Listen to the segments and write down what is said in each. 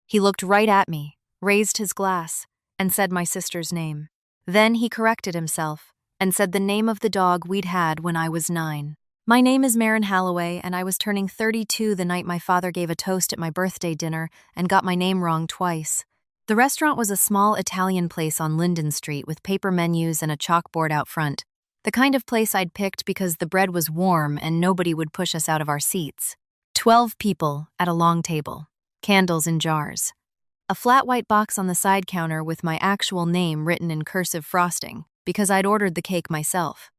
He looked right at me, raised his glass, and said my sister's name. Then he corrected himself and said the name of the dog we'd had when I was 9. My name is Marin Halloway, and I was turning 32 the night my father gave a toast at my birthday dinner and got my name wrong twice. The restaurant was a small Italian place on Linden Street with paper menus and a chalkboard out front. The kind of place I'd picked because the bread was warm and nobody would push us out of our seats. 12 people at a long table. Candles in jars. A flat white box on the side counter with my actual name written in cursive frosting, because I'd ordered the cake myself.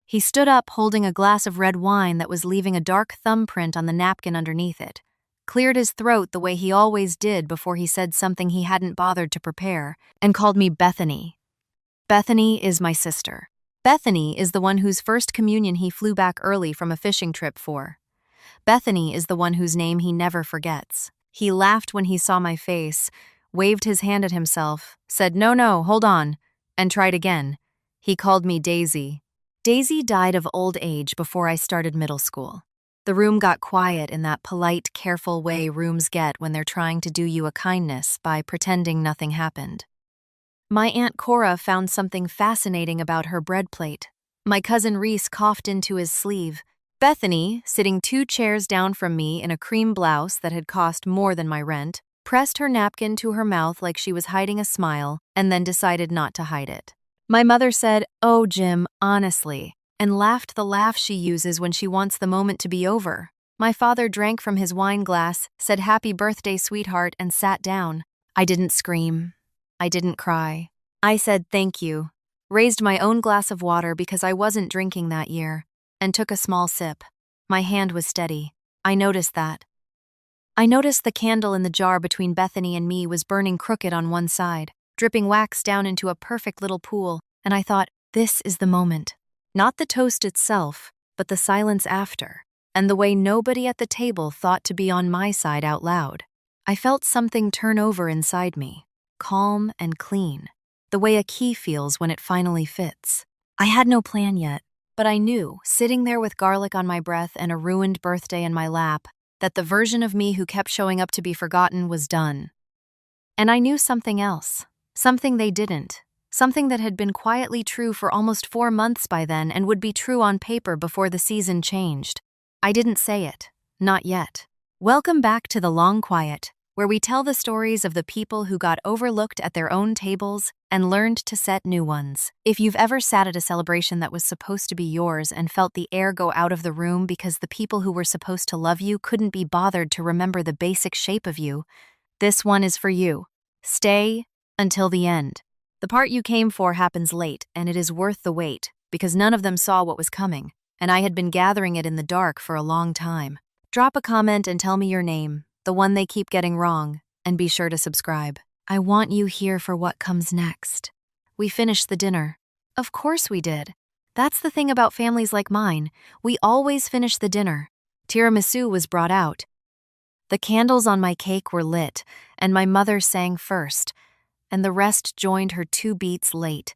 He stood up holding a glass of red wine that was leaving a dark thumbprint on the napkin underneath it, cleared his throat the way he always did before he said something he hadn't bothered to prepare, and called me Bethany. Bethany is my sister. Bethany is the one whose first communion he flew back early from a fishing trip for. Bethany is the one whose name he never forgets. He laughed when he saw my face, waved his hand at himself, said, "No, hold on," and tried again. He called me Daisy. Daisy died of old age before I started middle school. The room got quiet in that polite, careful way rooms get when they're trying to do you a kindness by pretending nothing happened. My Aunt Cora found something fascinating about her bread plate. My cousin Reese coughed into his sleeve. Bethany, sitting 2 chairs down from me in a cream blouse that had cost more than my rent, pressed her napkin to her mouth like she was hiding a smile and then decided not to hide it. My mother said, "Oh, Jim, honestly," and laughed the laugh she uses when she wants the moment to be over. My father drank from his wine glass, said "Happy birthday, sweetheart," and sat down. I didn't scream. I didn't cry. I said thank you, raised my own glass of water because I wasn't drinking that year, and took a small sip. My hand was steady. I noticed that. I noticed the candle in the jar between Bethany and me was burning crooked on one side, dripping wax down into a perfect little pool, and I thought, this is the moment. Not the toast itself, but the silence after, and the way nobody at the table thought to be on my side out loud. I felt something turn over inside me, calm and clean, the way a key feels when it finally fits. I had no plan yet, but I knew, sitting there with garlic on my breath and a ruined birthday in my lap, that the version of me who kept showing up to be forgotten was done. And I knew something else. Something they didn't. Something that had been quietly true for almost 4 months by then and would be true on paper before the season changed. I didn't say it. Not yet. Welcome back to The Long Quiet, where we tell the stories of the people who got overlooked at their own tables and learned to set new ones. If you've ever sat at a celebration that was supposed to be yours and felt the air go out of the room because the people who were supposed to love you couldn't be bothered to remember the basic shape of you, this one is for you. Stay until the end. The part you came for happens late, and it is worth the wait, because none of them saw what was coming, and I had been gathering it in the dark for a long time. Drop a comment and tell me your name, the one they keep getting wrong, and be sure to subscribe. I want you here for what comes next. We finished the dinner. Of course we did. That's the thing about families like mine. We always finish the dinner. Tiramisu was brought out. The candles on my cake were lit, and my mother sang first, and the rest joined her 2 beats late,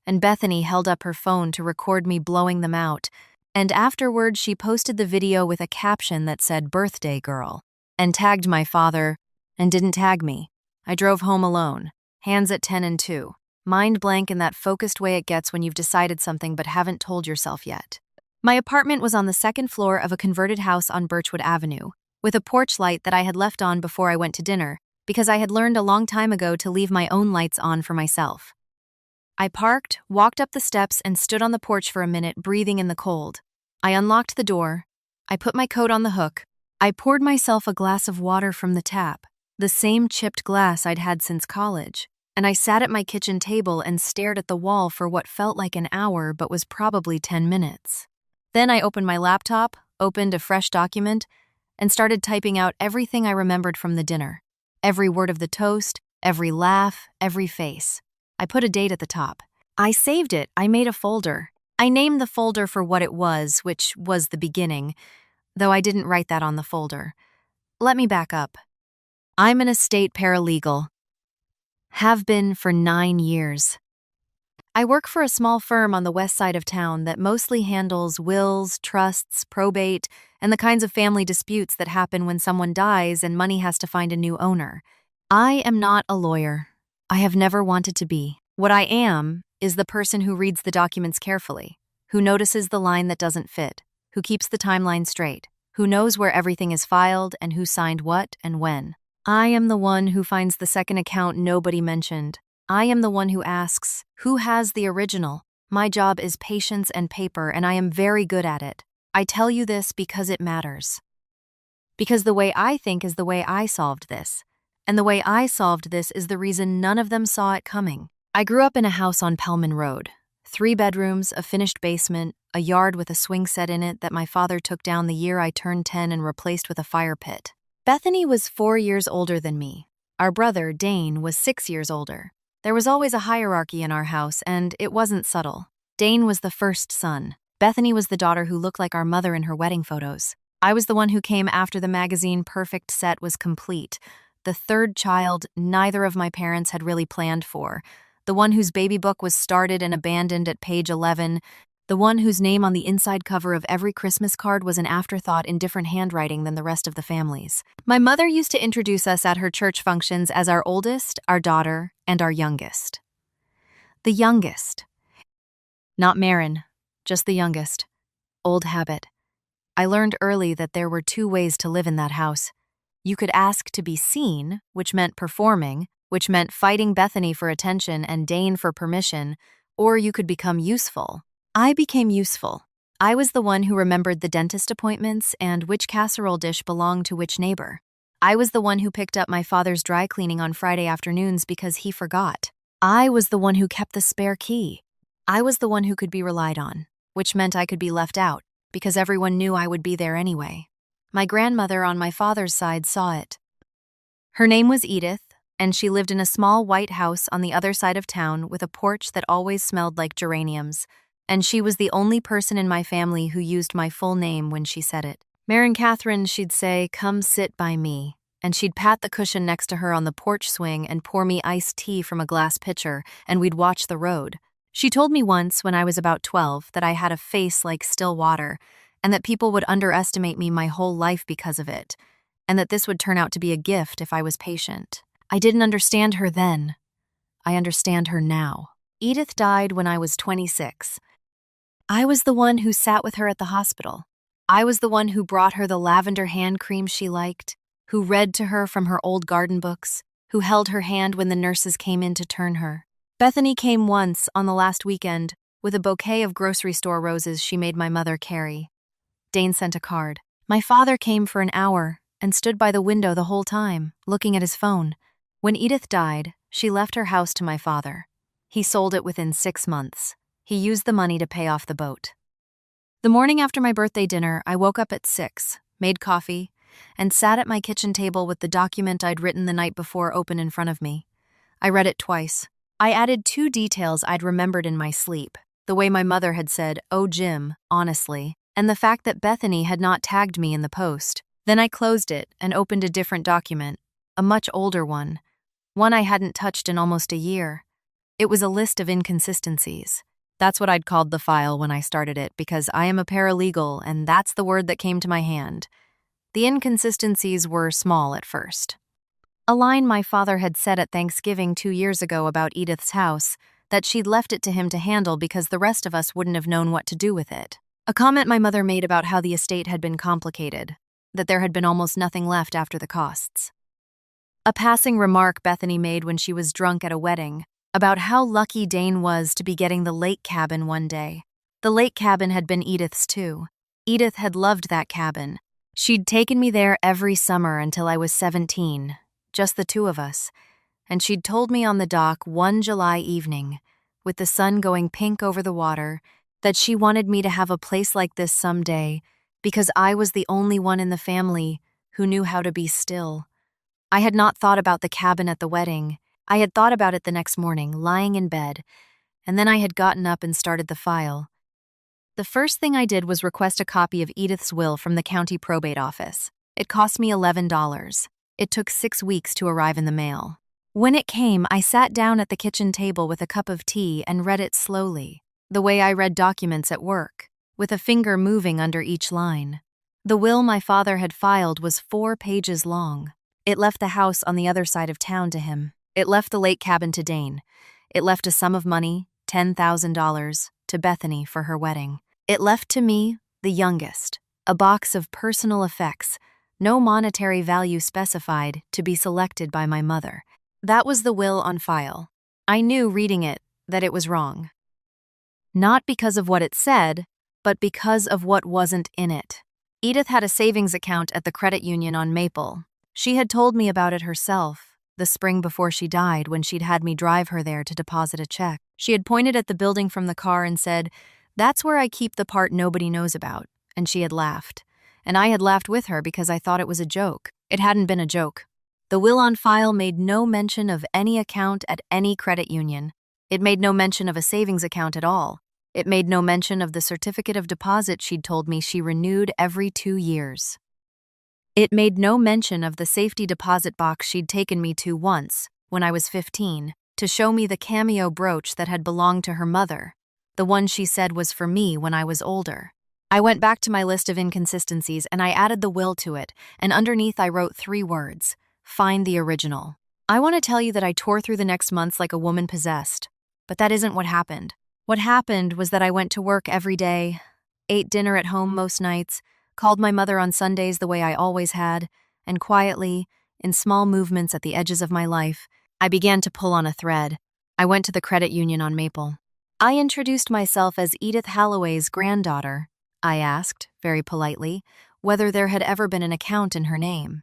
and Bethany held up her phone to record me blowing them out, and afterward she posted the video with a caption that said "Birthday Girl," and tagged my father, and didn't tag me. I drove home alone, hands at 10 and 2, mind blank in that focused way it gets when you've decided something but haven't told yourself yet. My apartment was on the 2nd floor of a converted house on Birchwood Avenue, with a porch light that I had left on before I went to dinner, because I had learned a long time ago to leave my own lights on for myself. I parked, walked up the steps, and stood on the porch for a minute, breathing in the cold. I unlocked the door. I put my coat on the hook. I poured myself a glass of water from the tap, the same chipped glass I'd had since college, and I sat at my kitchen table and stared at the wall for what felt like an hour but was probably 10 minutes. Then I opened my laptop, opened a fresh document, and started typing out everything I remembered from the dinner. Every word of the toast, every laugh, every face. I put a date at the top. I saved it. I made a folder. I named the folder for what it was, which was the beginning, though I didn't write that on the folder. Let me back up. I'm an estate paralegal. Have been for 9 years. I work for a small firm on the west side of town that mostly handles wills, trusts, probate, and the kinds of family disputes that happen when someone dies and money has to find a new owner. I am not a lawyer. I have never wanted to be. What I am is the person who reads the documents carefully, who notices the line that doesn't fit, who keeps the timeline straight, who knows where everything is filed and who signed what and when. I am the one who finds the second account nobody mentioned. I am the one who asks, who has the original? My job is patience and paper, and I am very good at it. I tell you this because it matters. Because the way I think is the way I solved this. And the way I solved this is the reason none of them saw it coming. I grew up in a house on Pellman Road. 3 bedrooms, a finished basement, a yard with a swing set in it that my father took down the year I turned 10 and replaced with a fire pit. Bethany was 4 years older than me. Our brother, Dane, was 6 years older. There was always a hierarchy in our house, and it wasn't subtle. Dane was the first son. Bethany was the daughter who looked like our mother in her wedding photos. I was the one who came after the magazine Perfect Set was complete. The third child neither of my parents had really planned for. The one whose baby book was started and abandoned at page 11. The one whose name on the inside cover of every Christmas card was an afterthought in different handwriting than the rest of the families. My mother used to introduce us at her church functions as our oldest, our daughter, and our youngest. The youngest. Not Marin, just the youngest. Old habit. I learned early that there were 2 ways to live in that house. You could ask to be seen, which meant performing, which meant fighting Bethany for attention and Dane for permission, or you could become useful. I became useful. I was the one who remembered the dentist appointments and which casserole dish belonged to which neighbor. I was the one who picked up my father's dry cleaning on Friday afternoons because he forgot. I was the one who kept the spare key. I was the one who could be relied on, which meant I could be left out, because everyone knew I would be there anyway. My grandmother on my father's side saw it. Her name was Edith, and she lived in a small white house on the other side of town with a porch that always smelled like geraniums, and she was the only person in my family who used my full name when she said it. Marin Catherine, she'd say, "Come sit by me," and she'd pat the cushion next to her on the porch swing and pour me iced tea from a glass pitcher, and we'd watch the road. She told me once, when I was about 12, that I had a face like still water, and that people would underestimate me my whole life because of it, and that this would turn out to be a gift if I was patient. I didn't understand her then. I understand her now. Edith died when I was 26. I was the one who sat with her at the hospital. I was the one who brought her the lavender hand cream she liked, who read to her from her old garden books, who held her hand when the nurses came in to turn her. Bethany came once, on the last weekend, with a bouquet of grocery store roses she made my mother carry. Dane sent a card. My father came for an hour and stood by the window the whole time, looking at his phone. When Edith died, she left her house to my father. He sold it within 6 months. He used the money to pay off the boat. The morning after my birthday dinner, I woke up at 6, made coffee, and sat at my kitchen table with the document I'd written the night before open in front of me. I read it twice. I added 2 details I'd remembered in my sleep, the way my mother had said, "Oh, Jim, honestly," and the fact that Bethany had not tagged me in the post. Then I closed it and opened a different document, a much older one I hadn't touched in almost a year. It was a list of inconsistencies. That's what I'd called the file when I started it, because I am a paralegal, and that's the word that came to my hand. The inconsistencies were small at first. A line my father had said at Thanksgiving 2 years ago about Edith's house, that she'd left it to him to handle because the rest of us wouldn't have known what to do with it. A comment my mother made about how the estate had been complicated, that there had been almost nothing left after the costs. A passing remark Bethany made when she was drunk at a wedding, about how lucky Dane was to be getting the lake cabin one day. The lake cabin had been Edith's too. Edith had loved that cabin. She'd taken me there every summer until I was 17, just the 2 of us, and she'd told me on the dock one July evening, with the sun going pink over the water, that she wanted me to have a place like this someday because I was the only one in the family who knew how to be still. I had not thought about the cabin at the wedding. I had thought about it the next morning, lying in bed, and then I had gotten up and started the file. The first thing I did was request a copy of Edith's will from the county probate office. It cost me $11. It took 6 weeks to arrive in the mail. When it came, I sat down at the kitchen table with a cup of tea and read it slowly, the way I read documents at work, with a finger moving under each line. The will my father had filed was 4 pages long. It left the house on the other side of town to him. It left the lake cabin to Dane. It left a sum of money, $10,000, to Bethany for her wedding. It left to me, the youngest, a box of personal effects, no monetary value specified, to be selected by my mother. That was the will on file. I knew reading it that it was wrong. Not because of what it said, but because of what wasn't in it. Edith had a savings account at the credit union on Maple. She had told me about it herself, the spring before she died, when she'd had me drive her there to deposit a check. She had pointed at the building from the car and said, "That's where I keep the part nobody knows about," and she had laughed. And I had laughed with her because I thought it was a joke. It hadn't been a joke. The will on file made no mention of any account at any credit union. It made no mention of a savings account at all. It made no mention of the certificate of deposit she'd told me she renewed every 2 years. It made no mention of the safety deposit box she'd taken me to once, when I was 15, to show me the cameo brooch that had belonged to her mother, the one she said was for me when I was older. I went back to my list of inconsistencies and I added the will to it, and underneath I wrote 3 words: find the original. I want to tell you that I tore through the next months like a woman possessed, but that isn't what happened. What happened was that I went to work every day, ate dinner at home most nights, called my mother on Sundays the way I always had, and quietly, in small movements at the edges of my life, I began to pull on a thread. I went to the credit union on Maple. I introduced myself as Edith Halloway's granddaughter. I asked, very politely, whether there had ever been an account in her name.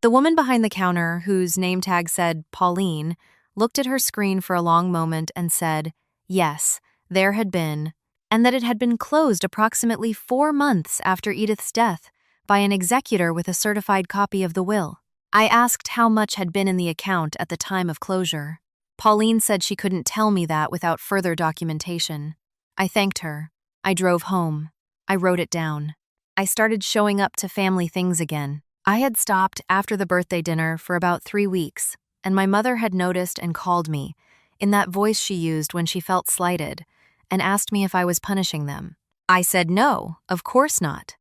The woman behind the counter, whose name tag said Pauline, looked at her screen for a long moment and said, yes, there had been, and that it had been closed approximately 4 months after Edith's death by an executor with a certified copy of the will. I asked how much had been in the account at the time of closure. Pauline said she couldn't tell me that without further documentation. I thanked her. I drove home. I wrote it down. I started showing up to family things again. I had stopped after the birthday dinner for about 3 weeks, and my mother had noticed and called me, in that voice she used when she felt slighted, and asked me if I was punishing them. I said no, of course not.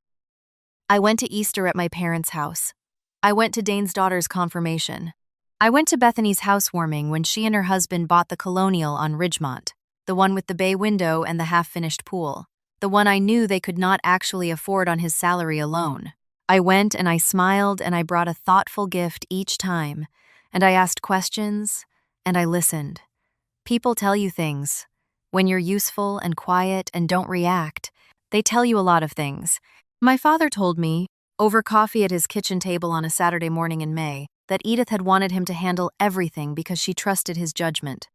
I went to Easter at my parents' house. I went to Dane's daughter's confirmation. I went to Bethany's housewarming when she and her husband bought the Colonial on Ridgemont, the one with the bay window and the half-finished pool, the one I knew they could not actually afford on his salary alone. I went and I smiled and I brought a thoughtful gift each time, and I asked questions, and I listened. People tell you things. When you're useful and quiet and don't react, they tell you a lot of things. My father told me, over coffee at his kitchen table on a Saturday morning in May, that Edith had wanted him to handle everything because she trusted his judgment.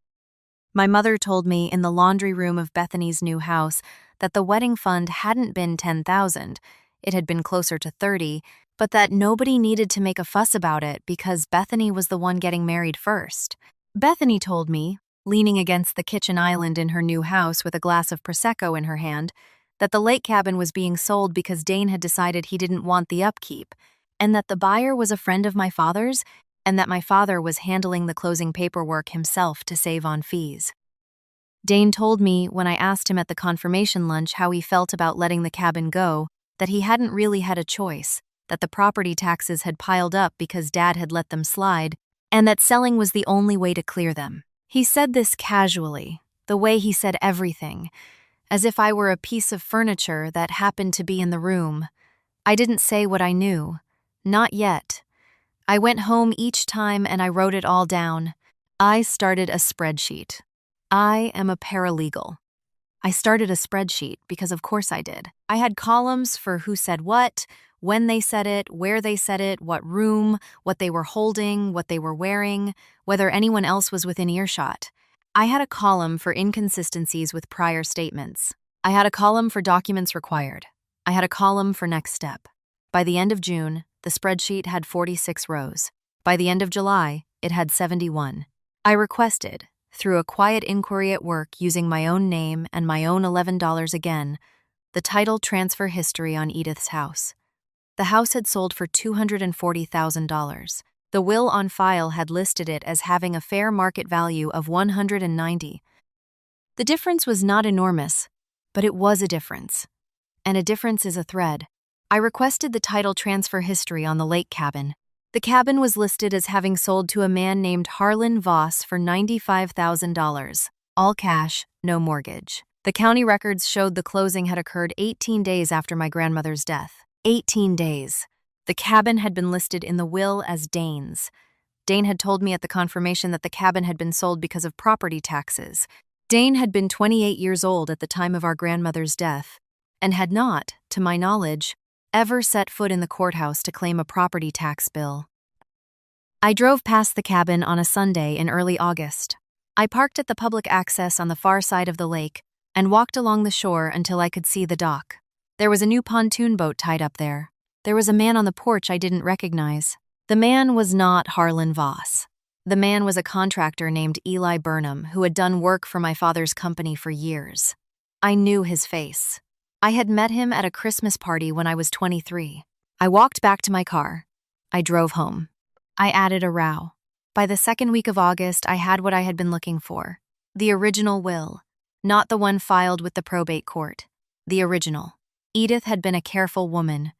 My mother told me in the laundry room of Bethany's new house that the wedding fund hadn't been $10,000, it had been closer to $30,000, but that nobody needed to make a fuss about it because Bethany was the one getting married first. Bethany told me, leaning against the kitchen island in her new house with a glass of Prosecco in her hand, that the lake cabin was being sold because Dane had decided he didn't want the upkeep, and that the buyer was a friend of my father's, and that my father was handling the closing paperwork himself to save on fees. Dane told me when I asked him at the confirmation lunch how he felt about letting the cabin go, that he hadn't really had a choice, that the property taxes had piled up because Dad had let them slide, and that selling was the only way to clear them. He said this casually, the way he said everything, as if I were a piece of furniture that happened to be in the room. I didn't say what I knew. Not yet. I went home each time and I wrote it all down. I started a spreadsheet. I am a paralegal. I started a spreadsheet because of course I did. I had columns for who said what, when they said it, where they said it, what room, what they were holding, what they were wearing, whether anyone else was within earshot. I had a column for inconsistencies with prior statements. I had a column for documents required. I had a column for next step. By the end of June, the spreadsheet had 46 rows. By the end of July, it had 71. I requested, through a quiet inquiry at work using my own name and my own $11 again, the title transfer history on Edith's house. The house had sold for $240,000. The will on file had listed it as having a fair market value of $190,000. The difference was not enormous, but it was a difference. And a difference is a thread. I requested the title transfer history on the lake cabin. The cabin was listed as having sold to a man named Harlan Voss for $95,000. All cash, no mortgage. The county records showed the closing had occurred 18 days after my grandmother's death. 18 days. The cabin had been listed in the will as Dane's. Dane had told me at the confirmation that the cabin had been sold because of property taxes. Dane had been 28 years old at the time of our grandmother's death, and had not, to my knowledge, ever set foot in the courthouse to claim a property tax bill. I drove past the cabin on a Sunday in early August. I parked at the public access on the far side of the lake and walked along the shore until I could see the dock. There was a new pontoon boat tied up there. There was a man on the porch I didn't recognize. The man was not Harlan Voss. The man was a contractor named Eli Burnham who had done work for my father's company for years. I knew his face. I had met him at a Christmas party when I was 23. I walked back to my car. I drove home. I added a row. By the second week of August, I had what I had been looking for. The original will. Not the one filed with the probate court. The original. Edith had been a careful woman.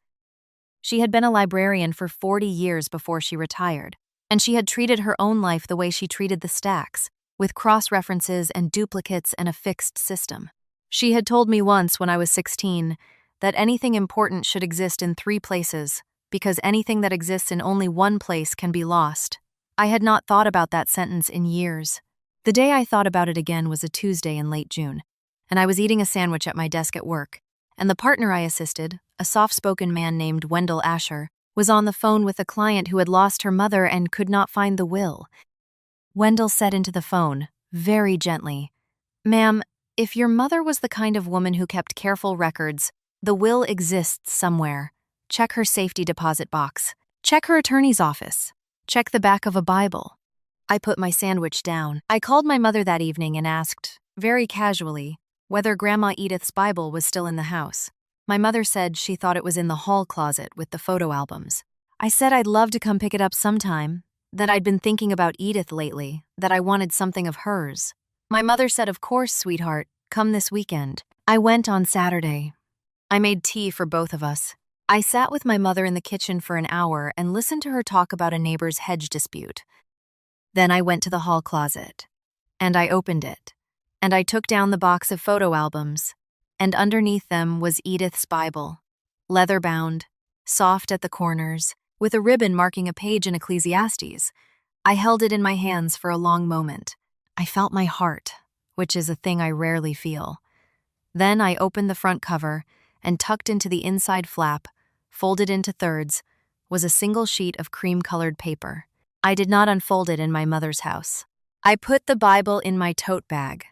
She had been a librarian for 40 years before she retired, and she had treated her own life the way she treated the stacks, with cross-references and duplicates and a fixed system. She had told me once when I was 16 that anything important should exist in 3 places, because anything that exists in only one place can be lost. I had not thought about that sentence in years. The day I thought about it again was a Tuesday in late June, and I was eating a sandwich at my desk at work, and the partner I assisted, a soft-spoken man named Wendell Asher, was on the phone with a client who had lost her mother and could not find the will. Wendell said into the phone, very gently, "Ma'am, if your mother was the kind of woman who kept careful records, the will exists somewhere. Check her safety deposit box. Check her attorney's office. Check the back of a Bible." I put my sandwich down. I called my mother that evening and asked, very casually, whether Grandma Edith's Bible was still in the house. My mother said she thought it was in the hall closet with the photo albums. I said I'd love to come pick it up sometime, that I'd been thinking about Edith lately, that I wanted something of hers. My mother said, "Of course, sweetheart, come this weekend." I went on Saturday. I made tea for both of us. I sat with my mother in the kitchen for an hour and listened to her talk about a neighbor's hedge dispute. Then I went to the hall closet, and I opened it, and I took down the box of photo albums, and underneath them was Edith's Bible, leather-bound, soft at the corners, with a ribbon marking a page in Ecclesiastes. I held it in my hands for a long moment. I felt my heart, which is a thing I rarely feel. Then I opened the front cover, and tucked into the inside flap, folded into thirds, was a single sheet of cream-colored paper. I did not unfold it in my mother's house. I put the Bible in my tote bag.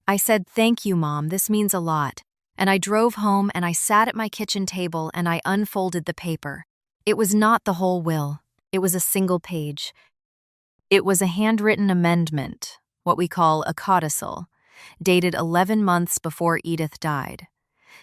I said, "Thank you, Mom, this means a lot." And I drove home and I sat at my kitchen table and I unfolded the paper. It was not the whole will. It was a single page. It was a handwritten amendment, what we call a codicil, dated 11 months before Edith died.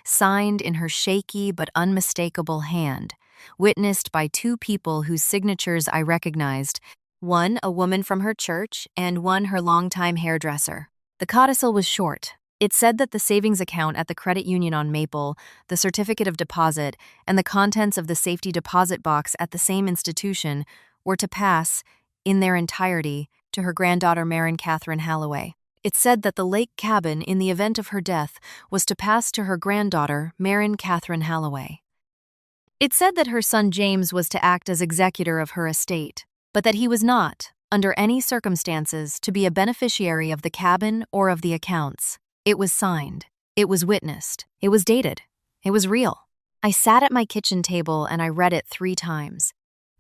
Signed in her shaky but unmistakable hand, witnessed by 2 people whose signatures I recognized, one a woman from her church and one her longtime hairdresser. The codicil was short. It said that the savings account at the credit union on Maple, the certificate of deposit, and the contents of the safety deposit box at the same institution were to pass, in their entirety, to her granddaughter Maren Catherine Halloway. It said that the lake cabin, in the event of her death, was to pass to her granddaughter Maren Catherine Halloway. It said that her son James was to act as executor of her estate, but that he was not, under any circumstances, to be a beneficiary of the cabin or of the accounts. It was signed. It was witnessed. It was dated. It was real. I sat at my kitchen table and I read it 3 times.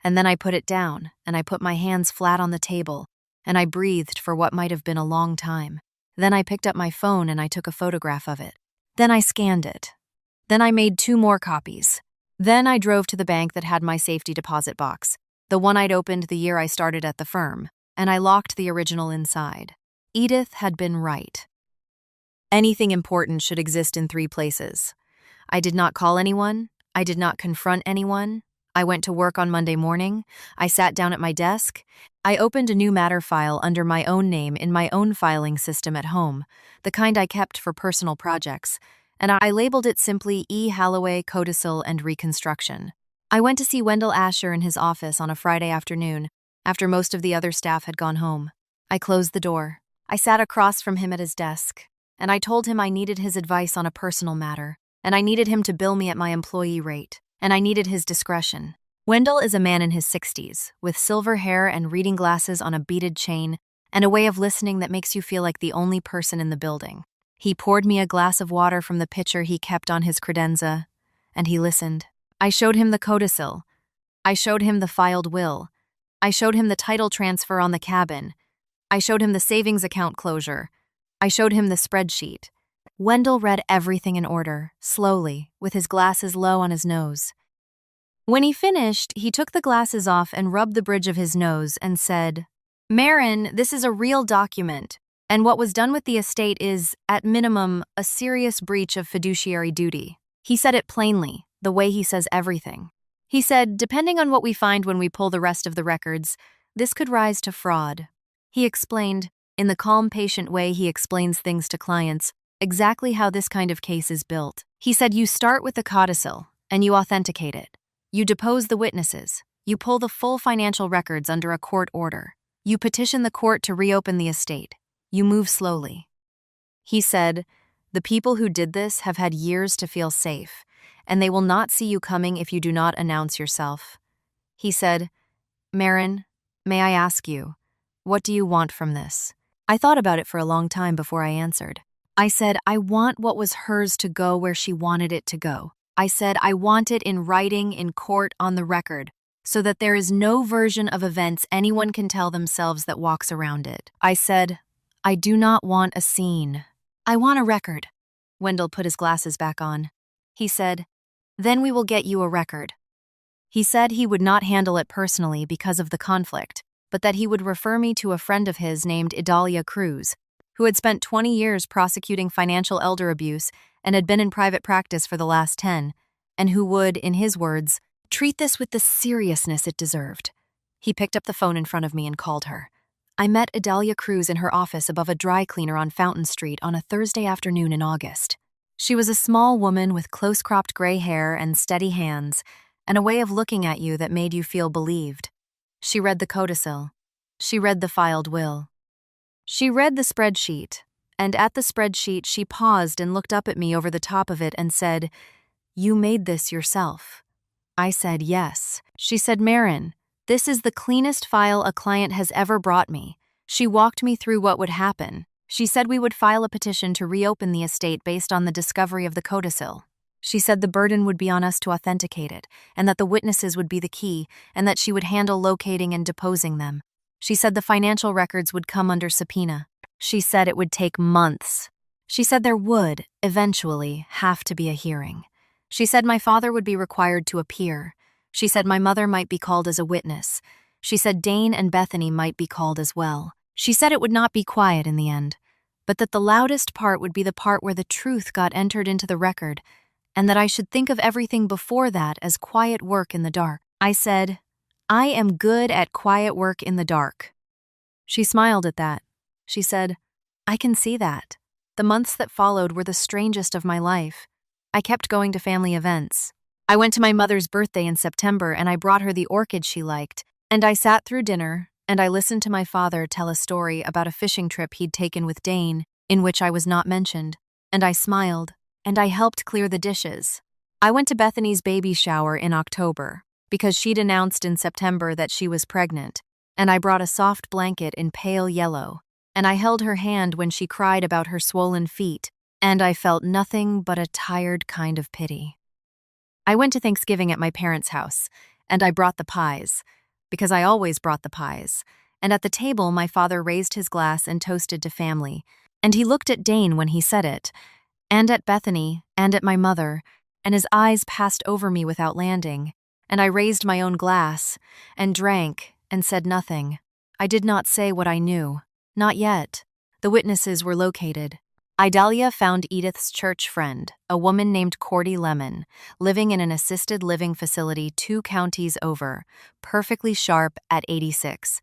And then I put it down, and I put my hands flat on the table, and I breathed for what might have been a long time. Then I picked up my phone and I took a photograph of it. Then I scanned it. Then I made 2 more copies. Then I drove to the bank that had my safety deposit box, the one I'd opened the year I started at the firm, and I locked the original inside. Edith had been right. Anything important should exist in 3 places. I did not call anyone. I did not confront anyone. I went to work on Monday morning. I sat down at my desk. I opened a new matter file under my own name in my own filing system at home, the kind I kept for personal projects, and I labeled it simply E. Halloway Codicil and Reconstruction. I went to see Wendell Asher in his office on a Friday afternoon, after most of the other staff had gone home. I closed the door. I sat across from him at his desk, and I told him I needed his advice on a personal matter, and I needed him to bill me at my employee rate, and I needed his discretion. Wendell is a man in his 60s, with silver hair and reading glasses on a beaded chain, and a way of listening that makes you feel like the only person in the building. He poured me a glass of water from the pitcher he kept on his credenza, and he listened. I showed him the codicil. I showed him the filed will. I showed him the title transfer on the cabin. I showed him the savings account closure. I showed him the spreadsheet. Wendell read everything in order, slowly, with his glasses low on his nose. When he finished, he took the glasses off and rubbed the bridge of his nose and said, "Marin, this is a real document, and what was done with the estate is, at minimum, a serious breach of fiduciary duty." He said it plainly, the way he says everything. He said, depending on what we find when we pull the rest of the records, this could rise to fraud. He explained, in the calm, patient way he explains things to clients, exactly how this kind of case is built. He said you start with the codicil, and you authenticate it. You depose the witnesses. You pull the full financial records under a court order. You petition the court to reopen the estate. You move slowly. He said, the people who did this have had years to feel safe, and they will not see you coming if you do not announce yourself. He said, Marin, may I ask you, what do you want from this? I thought about it for a long time before I answered. I said, I want what was hers to go where she wanted it to go. I said, I want it in writing, in court, on the record, so that there is no version of events anyone can tell themselves that walks around it. I said, I do not want a scene. I want a record. Wendell put his glasses back on. He said, then we will get you a record. He said he would not handle it personally because of the conflict, but that he would refer me to a friend of his named Idalia Cruz, who had spent 20 years prosecuting financial elder abuse and had been in private practice for the last 10, and who would, in his words, treat this with the seriousness it deserved. He picked up the phone in front of me and called her. I met Idalia Cruz in her office above a dry cleaner on Fountain Street on a Thursday afternoon in August. She was a small woman with close-cropped gray hair and steady hands, and a way of looking at you that made you feel believed. She read the codicil. She read the filed will. She read the spreadsheet, and at the spreadsheet she paused and looked up at me over the top of it and said, "You made this yourself." I said, yes. She said, Marin, this is the cleanest file a client has ever brought me. She walked me through what would happen. She said we would file a petition to reopen the estate based on the discovery of the codicil. She said the burden would be on us to authenticate it, and that the witnesses would be the key, and that she would handle locating and deposing them. She said the financial records would come under subpoena. She said it would take months. She said there would, eventually, have to be a hearing. She said my father would be required to appear. She said my mother might be called as a witness. She said Dane and Bethany might be called as well. She said it would not be quiet in the end, but that the loudest part would be the part where the truth got entered into the record, and that I should think of everything before that as quiet work in the dark. I said, I am good at quiet work in the dark. She smiled at that. She said, I can see that. The months that followed were the strangest of my life. I kept going to family events. I went to my mother's birthday in September and I brought her the orchid she liked, and I sat through dinner and I listened to my father tell a story about a fishing trip he'd taken with Dane, in which I was not mentioned, and I smiled, and I helped clear the dishes. I went to Bethany's baby shower in October, because she'd announced in September that she was pregnant, and I brought a soft blanket in pale yellow, and I held her hand when she cried about her swollen feet, and I felt nothing but a tired kind of pity. I went to Thanksgiving at my parents' house, and I brought the pies, because I always brought the pies, and at the table my father raised his glass and toasted to family, and he looked at Dane when he said it, and at Bethany, and at my mother, and his eyes passed over me without landing, and I raised my own glass, and drank, and said nothing. I did not say what I knew. Not yet. The witnesses were located. Idalia found Edith's church friend, a woman named Cordy Lemon, living in an assisted living facility 2 counties over, perfectly sharp at 86,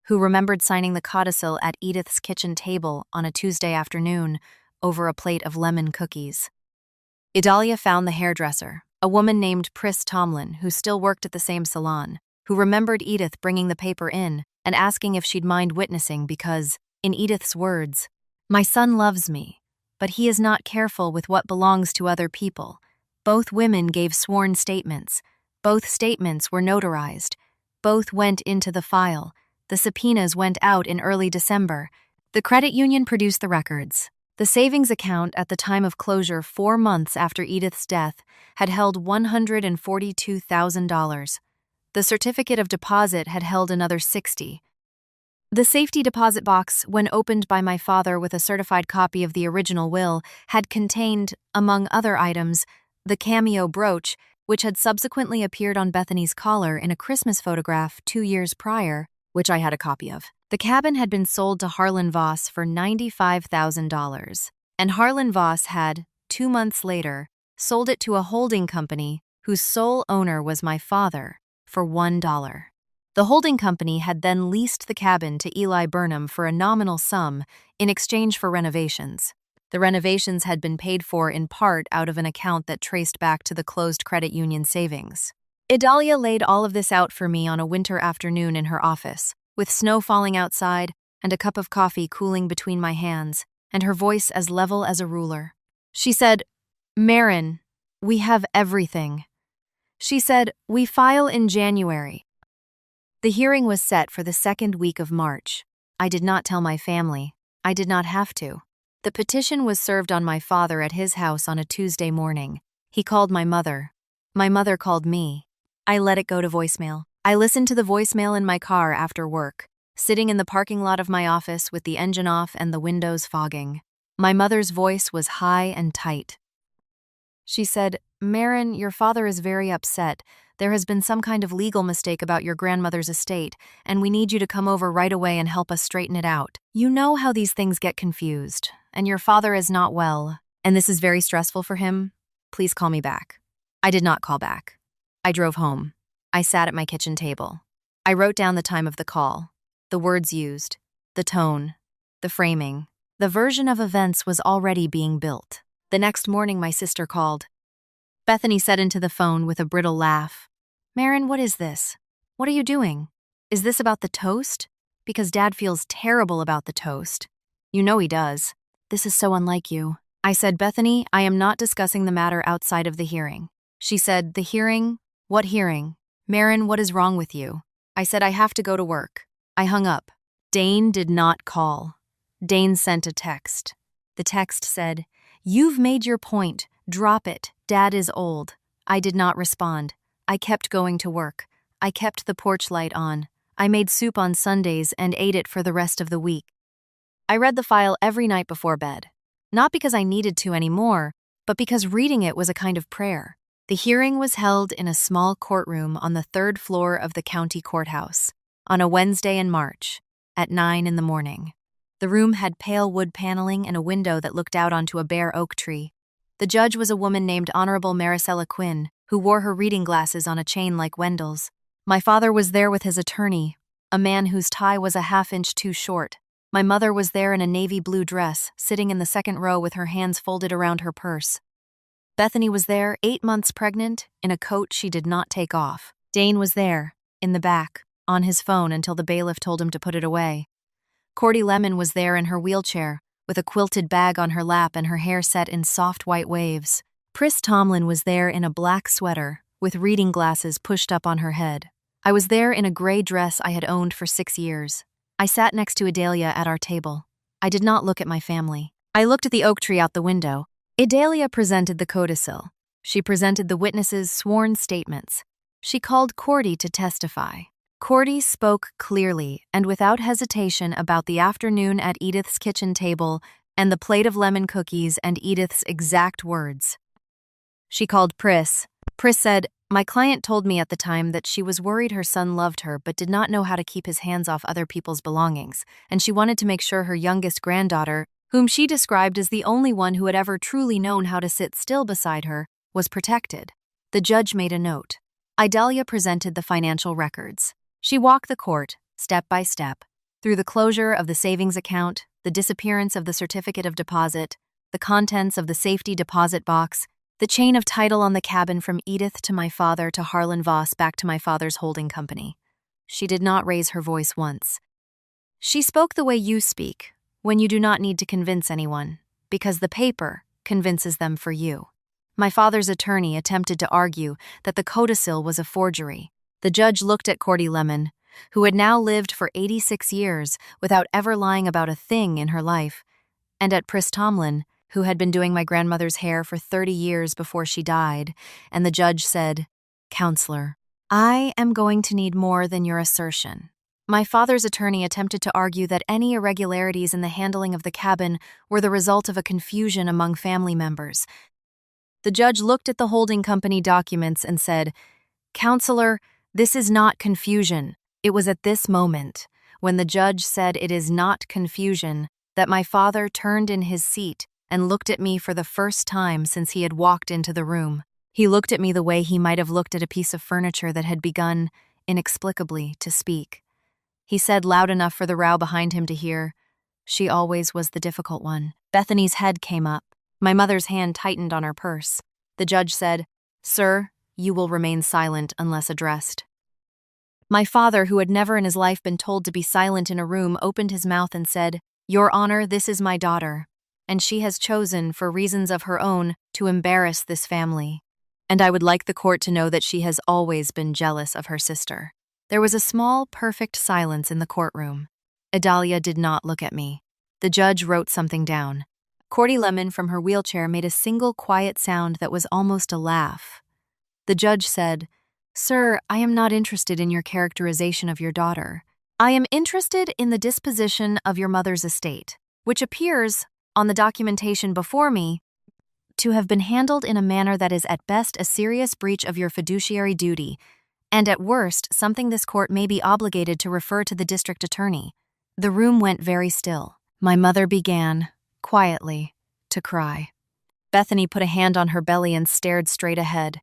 who remembered signing the codicil at Edith's kitchen table on a Tuesday afternoon over a plate of lemon cookies. Idalia found the hairdresser, A woman named Pris Tomlin, who still worked at the same salon, who remembered Edith bringing the paper in and asking if she'd mind witnessing because, in Edith's words, "My son loves me, but he is not careful with what belongs to other people." Both women gave sworn statements. Both statements were notarized. Both went into the file. The subpoenas went out in early December. The credit union produced the records. The savings account at the time of closure 4 months after Edith's death had held $142,000. The certificate of deposit had held another $60,000. The safety deposit box, when opened by my father with a certified copy of the original will, had contained, among other items, the cameo brooch, which had subsequently appeared on Bethany's collar in a Christmas photograph 2 years prior, which I had a copy of. The cabin had been sold to Harlan Voss for $95,000, and Harlan Voss had, 2 months later, sold it to a holding company whose sole owner was my father for $1. The holding company had then leased the cabin to Eli Burnham for a nominal sum in exchange for renovations. The renovations had been paid for in part out of an account that traced back to the closed credit union savings. Idalia laid all of this out for me on a winter afternoon in her office, with snow falling outside and a cup of coffee cooling between my hands, and her voice as level as a ruler. She said, "Marin, we have everything." She said, "We file in January." The hearing was set for the 2nd week of March. I did not tell my family. I did not have to. The petition was served on my father at his house on a Tuesday morning. He called my mother. My mother called me. I let it go to voicemail. I listened to the voicemail in my car after work, sitting in the parking lot of my office with the engine off and the windows fogging. My mother's voice was high and tight. She said, "Marin, your father is very upset. There has been some kind of legal mistake about your grandmother's estate, and we need you to come over right away and help us straighten it out. You know how these things get confused, and your father is not well, and this is very stressful for him. Please call me back." I did not call back. I drove home. I sat at my kitchen table. I wrote down the time of the call, the words used, the tone, the framing. The version of events was already being built. The next morning, my sister called. Bethany said into the phone with a brittle laugh, "Marin, what is this? What are you doing? Is this about the toast? Because Dad feels terrible about the toast. You know he does. This is so unlike you." I said, "Bethany, I am not discussing the matter outside of the hearing." She said, "The hearing? What hearing? Marin, what is wrong with you?" I said, "I have to go to work." I hung up. Dane did not call. Dane sent a text. The text said, "You've made your point. Drop it. Dad is old." I did not respond. I kept going to work. I kept the porch light on. I made soup on Sundays and ate it for the rest of the week. I read the file every night before bed. Not because I needed to anymore, but because reading it was a kind of prayer. The hearing was held in a small courtroom on the 3rd floor of the county courthouse, on a Wednesday in March, at 9 in the morning. The room had pale wood paneling and a window that looked out onto a bare oak tree. The judge was a woman named Honorable Maricela Quinn, who wore her reading glasses on a chain like Wendell's. My father was there with his attorney, a man whose tie was a half-inch too short. My mother was there in a navy blue dress, sitting in the 2nd row with her hands folded around her purse. Bethany was there, 8 months pregnant, in a coat she did not take off. Dane was there, in the back, on his phone until the bailiff told him to put it away. Cordy Lemon was there in her wheelchair, with a quilted bag on her lap and her hair set in soft white waves. Pris Tomlin was there in a black sweater, with reading glasses pushed up on her head. I was there in a gray dress I had owned for 6 years. I sat next to Idalia at our table. I did not look at my family. I looked at the oak tree out the window. Idalia presented the codicil. She presented the witnesses' sworn statements. She called Cordy to testify. Cordy spoke clearly and without hesitation about the afternoon at Edith's kitchen table and the plate of lemon cookies and Edith's exact words. She called Pris. Pris said, "My client told me at the time that she was worried her son loved her but did not know how to keep his hands off other people's belongings, and she wanted to make sure her youngest granddaughter, whom she described as the only one who had ever truly known how to sit still beside her, was protected." The judge made a note. Idalia presented the financial records. She walked the court, step by step, through the closure of the savings account, the disappearance of the certificate of deposit, the contents of the safety deposit box, The chain of title on the cabin from Edith to my father to Harlan Voss back to my father's holding company. She did not raise her voice once. She spoke the way you speak, when you do not need to convince anyone, because the paper convinces them for you. My father's attorney attempted to argue that the codicil was a forgery. The judge looked at Cordy Lemon, who had now lived for 86 years without ever lying about a thing in her life, and at Pris Tomlin, who had been doing my grandmother's hair for 30 years before she died, and the judge said, "Counselor, I am going to need more than your assertion." My father's attorney attempted to argue that any irregularities in the handling of the cabin were the result of a confusion among family members. The judge looked at the holding company documents and said, "Counselor, this is not confusion." It was at this moment, when the judge said it is not confusion, that my father turned in his seat and looked at me for the first time since he had walked into the room. He looked at me the way he might have looked at a piece of furniture that had begun, inexplicably, to speak. He said loud enough for the row behind him to hear, "She always was the difficult one." Bethany's head came up. My mother's hand tightened on her purse. The judge said, "Sir, you will remain silent unless addressed." My father, who had never in his life been told to be silent in a room, opened his mouth and said, "Your Honor, this is my daughter, and she has chosen, for reasons of her own, to embarrass this family. And I would like the court to know that she has always been jealous of her sister." There was a small, perfect silence in the courtroom. Idalia did not look at me. The judge wrote something down. Cordy Lemon from her wheelchair made a single quiet sound that was almost a laugh. The judge said, "Sir, I am not interested in your characterization of your daughter. I am interested in the disposition of your mother's estate, which appears, on the documentation before me, to have been handled in a manner that is at best a serious breach of your fiduciary duty, and at worst something this court may be obligated to refer to the district attorney." The room went very still. My mother began, quietly, to cry. Bethany put a hand on her belly and stared straight ahead.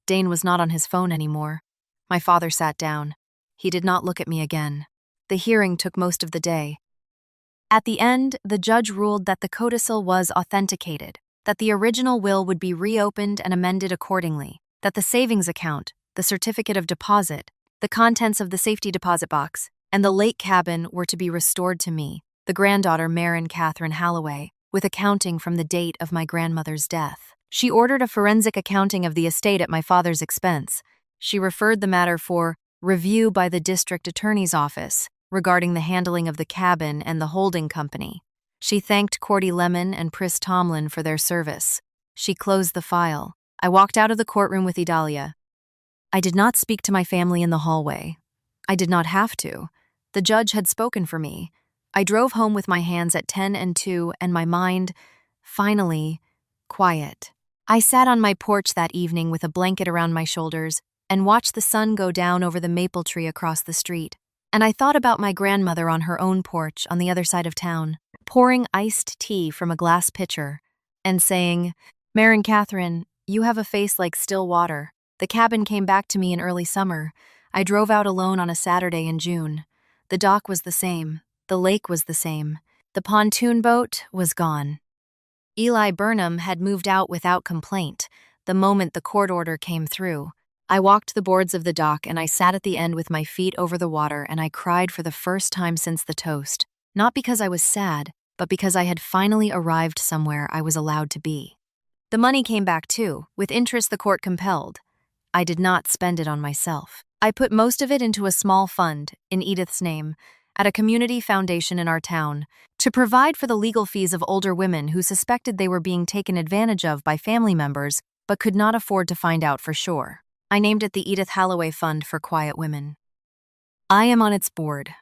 Dane was not on his phone anymore. My father sat down. He did not look at me again. The hearing took most of the day. At the end, the judge ruled that the codicil was authenticated, that the original will would be reopened and amended accordingly, that the savings account, the certificate of deposit, the contents of the safety deposit box, and the lake cabin were to be restored to me, the granddaughter Marin Catherine Halloway, with accounting from the date of my grandmother's death. She ordered a forensic accounting of the estate at my father's expense. She referred the matter for review by the district attorney's office regarding the handling of the cabin and the holding company. She thanked Cordy Lemon and Pris Tomlin for their service. She closed the file. I walked out of the courtroom with Idalia. I did not speak to my family in the hallway. I did not have to. The judge had spoken for me. I drove home with my hands at 10 and 2 and my mind, finally, quiet. I sat on my porch that evening with a blanket around my shoulders and watched the sun go down over the maple tree across the street. And I thought about my grandmother on her own porch on the other side of town, pouring iced tea from a glass pitcher and saying, "Marin Catherine, you have a face like still water." The cabin came back to me in early summer. I drove out alone on a Saturday in June. The dock was the same. The lake was the same. The pontoon boat was gone. Eli Burnham had moved out without complaint the moment the court order came through. I walked the boards of the dock and I sat at the end with my feet over the water and I cried for the first time since the toast, not because I was sad, but because I had finally arrived somewhere I was allowed to be. The money came back too, with interest the court compelled. I did not spend it on myself. I put most of it into a small fund, in Edith's name, at a community foundation in our town, to provide for the legal fees of older women who suspected they were being taken advantage of by family members but could not afford to find out for sure. I named it the Edith Halloway Fund for Quiet Women. I am on its board.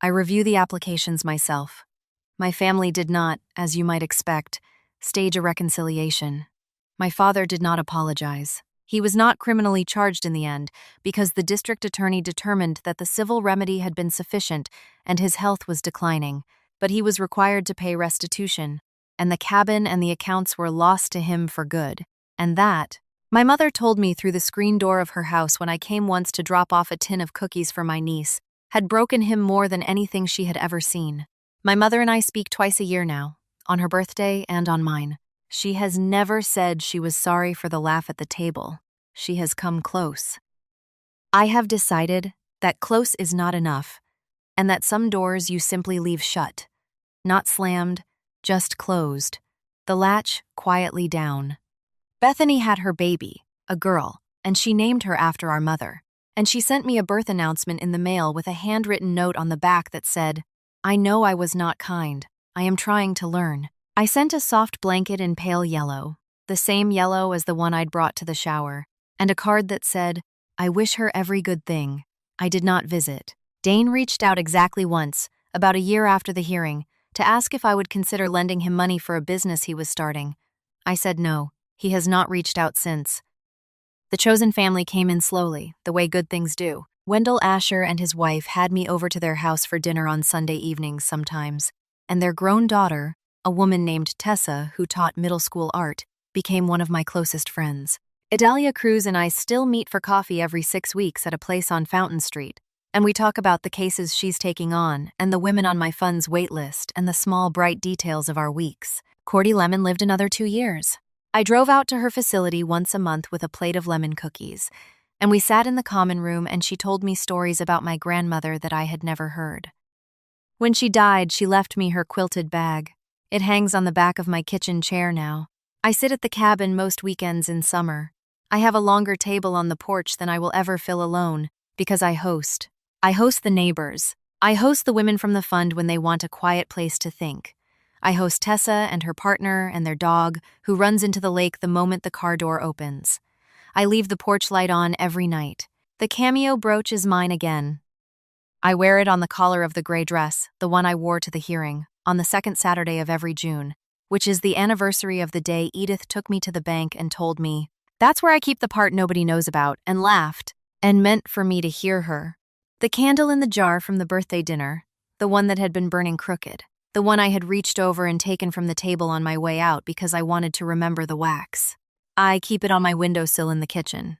I review the applications myself. My family did not, as you might expect, stage a reconciliation. My father did not apologize. He was not criminally charged in the end because the district attorney determined that the civil remedy had been sufficient and his health was declining, but he was required to pay restitution, and the cabin and the accounts were lost to him for good. And that, my mother told me through the screen door of her house when I came once to drop off a tin of cookies for my niece, had broken him more than anything she had ever seen. My mother and I speak twice a year now, on her birthday and on mine. She has never said she was sorry for the laugh at the table. She has come close. I have decided that close is not enough, and that some doors you simply leave shut. Not slammed, just closed. The latch quietly down. Bethany had her baby, a girl, and she named her after our mother. And she sent me a birth announcement in the mail with a handwritten note on the back that said, "I know I was not kind. I am trying to learn." I sent a soft blanket in pale yellow, the same yellow as the one I'd brought to the shower, and a card that said, "I wish her every good thing." I did not visit. Dane reached out exactly once, about a year after the hearing, to ask if I would consider lending him money for a business he was starting. I said no. He has not reached out since. The chosen family came in slowly, the way good things do. Wendell Asher and his wife had me over to their house for dinner on Sunday evenings sometimes, and their grown daughter, a woman named Tessa who taught middle school art, became one of my closest friends. Idalia Cruz and I still meet for coffee every 6 weeks at a place on Fountain Street, and we talk about the cases she's taking on and the women on my fund's wait list and the small bright details of our weeks. Cordy Lemon lived another 2 years. I drove out to her facility once a month with a plate of lemon cookies, and we sat in the common room and she told me stories about my grandmother that I had never heard. When she died, she left me her quilted bag. It hangs on the back of my kitchen chair now. I sit at the cabin most weekends in summer. I have a longer table on the porch than I will ever fill alone, because I host. I host the neighbors. I host the women from the fund when they want a quiet place to think. I host Tessa and her partner and their dog, who runs into the lake the moment the car door opens. I leave the porch light on every night. The cameo brooch is mine again. I wear it on the collar of the gray dress, the one I wore to the hearing, on the second Saturday of every June, which is the anniversary of the day Edith took me to the bank and told me, "That's where I keep the part nobody knows about," and laughed, and meant for me to hear her. The candle in the jar from the birthday dinner, the one that had been burning crooked. The one I had reached over and taken from the table on my way out because I wanted to remember the wax. I keep it on my windowsill in the kitchen.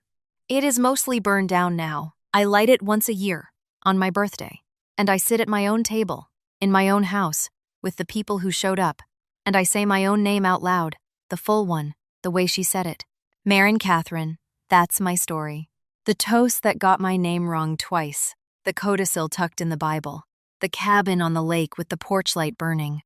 It is mostly burned down now. I light it once a year, on my birthday, and I sit at my own table, in my own house, with the people who showed up, and I say my own name out loud, the full one, the way she said it. Marin Catherine, that's my story. The toast that got my name wrong twice, the codicil tucked in the Bible. The cabin on the lake with the porch light burning.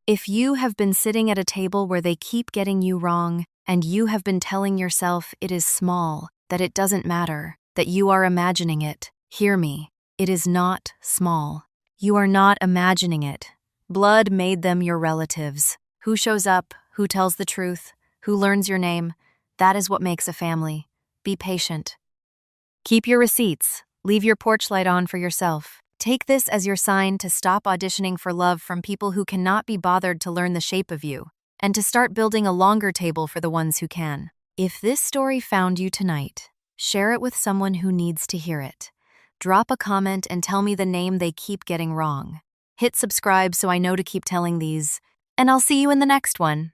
If you have been sitting at a table where they keep getting you wrong, and you have been telling yourself it is small, that it doesn't matter, that you are imagining it, hear me. It is not small. You are not imagining it. Blood made them your relatives. Who shows up, who tells the truth, who learns your name, that is what makes a family. Be patient. Keep your receipts. Leave your porch light on for yourself. Take this as your sign to stop auditioning for love from people who cannot be bothered to learn the shape of you, and to start building a longer table for the ones who can. If this story found you tonight, share it with someone who needs to hear it. Drop a comment and tell me the name they keep getting wrong. Hit subscribe so I know to keep telling these, and I'll see you in the next one.